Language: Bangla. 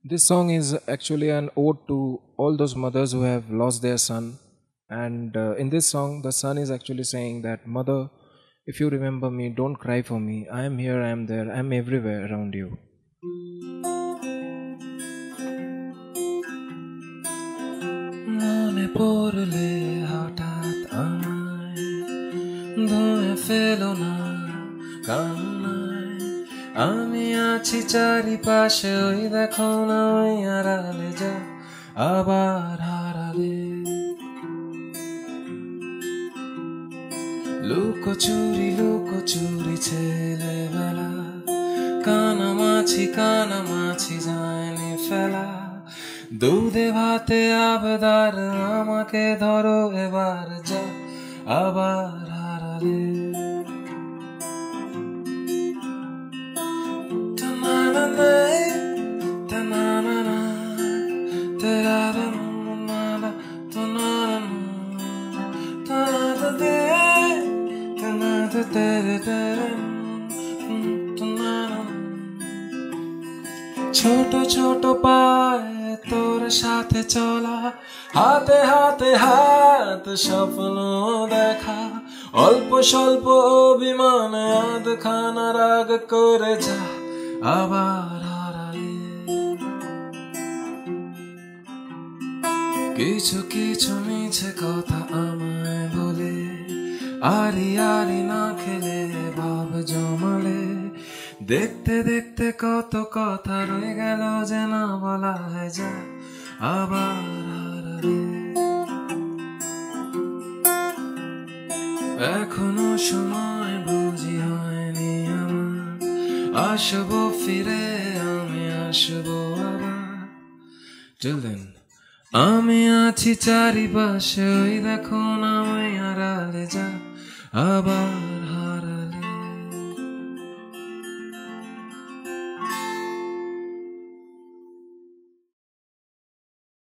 This song is actually an ode to all those mothers who have lost their son. And in this song, the son is actually saying that, Mother, if you remember me, don't cry for me. I am here, I am there, I am everywhere around you. মনে পড়লে হঠাৎ আমায় ধুয়ে ফেলো না কান্নায় আমি আছি চারিপাশে ওই দেখো না ওই আড়ালে যা আবার হারালে লুকোচুরি ছেলেবেলা কানামাছি যায়নি ফেলা দুধে ভাতে আবেদার আমাকে ধরো এবার যা আবার হারালে ছোট ছোট পায়ে তোর সাথে চলা হাতে হাতে হাত স্বপ্ন দেখা অল্প স্বল্প অভিমানে আধখানা রাগ করে যা আবার হারালে কিছু কিছু মিছে কথা আমায় বলে আরি না খেলে ভাব জমালে দেখতে দেখতে কত কথা রয়ে গেল যে না বলা হয় যা আবার হারালে এখনো সময় বুঝি হয়নি আমার আসবো ফিরে আমি আসবো আবার Till then আমি আছি চারিপাশে ওই দেখো না ওই আড়ালে যা আবার